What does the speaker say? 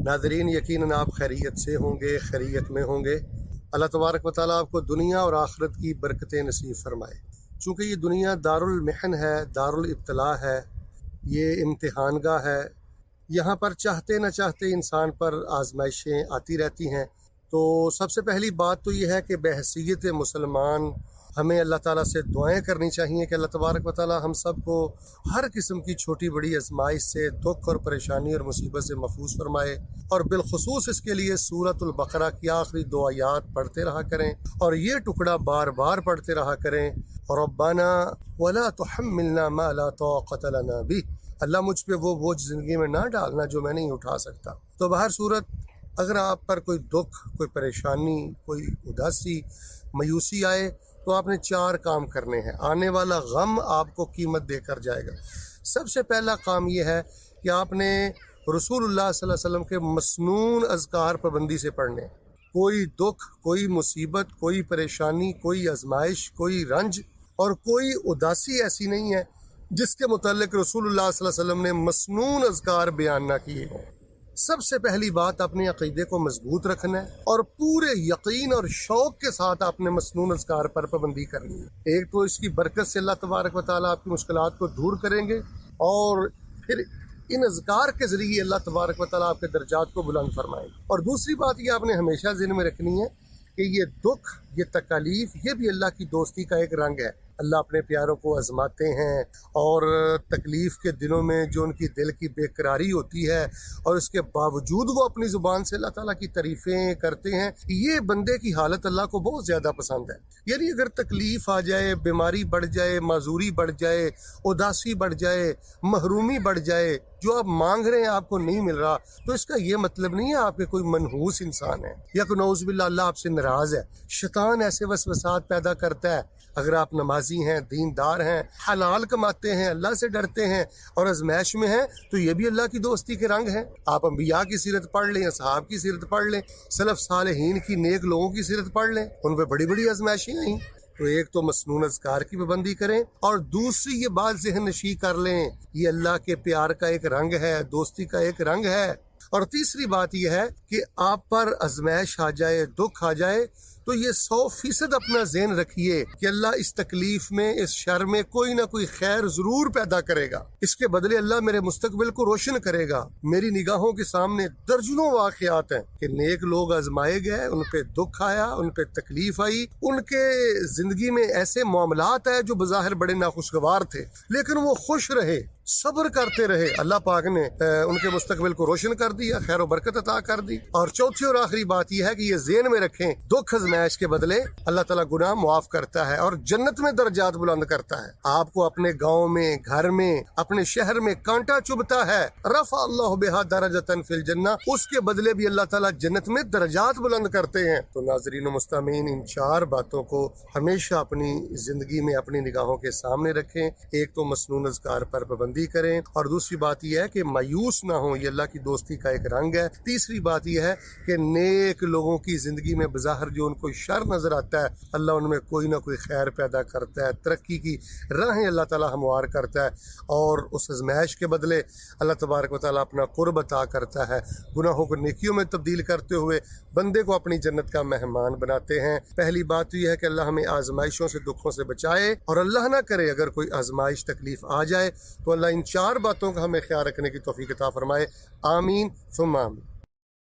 नाज़रीन, यकीनन आप खैरियत से होंगे, खैरियत में होंगे। अल्लाह तबारक व तआला आपको दुनिया और आखिरत की बरकतें नसीब फरमाए। चूँकि ये दुनिया दारुल महन है, दारुल इब्तला है, ये इम्तिहानगाह है। यहाँ पर चाहते न चाहते इंसान पर आजमाइशें आती रहती हैं। तो सबसे पहली बात तो ये है कि बहसीयत मुसलमान हमें अल्लाह ताला से दुआएं करनी चाहिए कि अल्लाह तबारक व तआला हम सब को हर किस्म की छोटी बड़ी आजमाइश से, दुख और परेशानी और मुसीबत से महफूज फरमाए। और बिलखुसूस इसके लिए सूरतुल बकरा की आखिरी 2 आयात पढ़ते रहा करें और ये टुकड़ा बार बार पढ़ते रहा करें। रब्बाना वला तुहम्मिलना मा ला ताक़त लना बिह, अल्लाह मुझ पे वो बोझ ज़िंदगी में ना डालना जो मैं नहीं उठा सकता। तो बहर सूरत, अगर आप पर कोई दुख, कोई परेशानी, कोई उदासी, मायूसी आए तो आपने 4 काम करने हैं। आने वाला गम आपको कीमत देकर जाएगा। सबसे पहला काम ये है कि आपने रसूलुल्लाह सल्लल्लाहु अलैहि वसल्लम के मसनून अज़कार पाबंदी से पढ़ने। कोई दुख, कोई मुसीबत, कोई परेशानी, कोई आजमाइश, कोई रंज और कोई उदासी ऐसी नहीं है जिसके मुतालिक रसूलुल्लाह सल्लल्लाहु अलैहि वसल्लम ने मसनून अज़कार बयान ना किए हों। सबसे पहली बात, अपने अक़ीदे को मजबूत रखना है और पूरे यकीन और शौक़ के साथ आपने मसनून अज़कार पर पाबंदी करनी है। एक तो इसकी बरकत से अल्लाह तबारक व तआला आपकी मुश्किलात को दूर करेंगे और फिर इन अज़कार के ज़रिए अल्लाह तबारक व तआला आपके दर्जात को बुलंद फरमाएंगे। और दूसरी बात ये आपने हमेशा ज़हन में रखनी है कि ये दुख, ये तकालीफ, ये भी अल्लाह की दोस्ती का एक रंग है। अल्लाह अपने प्यारों को आजमाते हैं और तकलीफ़ के दिनों में जो उनकी दिल की बेकरारी होती है और उसके बावजूद वो अपनी ज़ुबान से अल्लाह ताला की तारीफ़ें करते हैं, ये बंदे की हालत अल्लाह को बहुत ज़्यादा पसंद है। यानी अगर तकलीफ़ आ जाए, बीमारी बढ़ जाए, माजूरी बढ़ जाए, उदासी बढ़ जाए, महरूमी बढ़ जाए, जो आप मांग रहे हैं आपको नहीं मिल रहा, तो इसका ये मतलब नहीं है आपके कोई मनहूस इंसान है या कोई नौज़ुबिल्लाह अल्लाह आपसे नाराज़ है। शैतान ऐसे वसवसात पैदा करता है। अगर आप नमाजी हैं, दीनदार हैं, हलाल कमाते हैं, अल्लाह से डरते हैं और आज़माइश में हैं, तो ये भी अल्लाह की दोस्ती के रंग हैं। आप अंबिया की सीरत पढ़ लें, असहाब की सीरत पढ़ लें, सलफ़ सालेहीन की नेक लोगों की सीरत पढ़ लें, उन पर बड़ी बड़ी आज़माइशें आई। तो एक तो मसनून अज़कार की पाबंदी करें और दूसरी ये बात ज़हन नशी कर लें, ये अल्लाह के प्यार का एक रंग है, दोस्ती का एक रंग है। और तीसरी बात यह है कि आप पर आज़माइश आ जाए, दुख आ जाए, तो ये 100% अपना ज़हन रखिए कि अल्लाह इस तकलीफ में, इस शर में कोई ना कोई खैर ज़रूर पैदा करेगा। इसके बदले अल्लाह मेरे मुस्तकबिल को रोशन करेगा। मेरी निगाहों के सामने दर्जनों वाक़यात हैं कि नेक लोग आजमाए गए, उन पे दुख आया, उन पे तकलीफ आई, उनके ज़िंदगी में ऐसे मामलात आए जो बज़ाहिर बड़े नाखुशगवार थे, लेकिन वो खुश रहे, सब्र करते रहे। अल्लाह पाक ने उनके मुस्तकबिल को रोशन कर दिया, खैर व बरकत अता कर दी। और चौथी और आखिरी बात यह है कि ये ज़हन में रखें, दुख आज़माइश के बदले अल्लाह ताला गुनाह मुआफ़ करता है और जन्नत में दर्जात बुलंद करता है। आपको अपने गाँव में, घर में, अपने शहर में कांटा चुभता है, रफ़ा अल्लाहु बिहा दरजतन फिल जन्नह, उसके बदले भी अल्लाह ताला जन्नत में दर्जात बुलंद करते हैं। तो नाज़रीन व मुस्तमीन, इन 4 बातों को हमेशा अपनी ज़िंदगी में अपनी निगाहों के सामने रखें। एक तो मसनून अज़कार पर पाबंदी करें और दूसरी बात यह है कि मायूस ना हो, ये अल्लाह की दोस्ती का एक रंग है। तीसरी बात यह है कि नेक लोगों की ज़िंदगी में बज़ाहिर जो उनको शर नज़र आता है, अल्लाह उनमें कोई ना कोई खैर पैदा करता है, तरक्की की राहें अल्लाह ताला हमवार करता है और उस आज़माइश के बदले अल्लाह तबारक व तआला अपना कुर्ब अता करता है। गुनाहों को नेकियों में तब्दील करते हुए बंदे को अपनी जन्नत का मेहमान बनाते हैं। पहली बात तो यह है कि अल्लाह हमें आजमाइशों से, दुखों से बचाए और अल्लाह ना करे अगर कोई आजमाइश, तकलीफ आ जाए तो अल्लाह इन 4 बातों का हमें ख्याल रखने की तौफीक अता फरमाए। आमीन सुम्मा आमीन।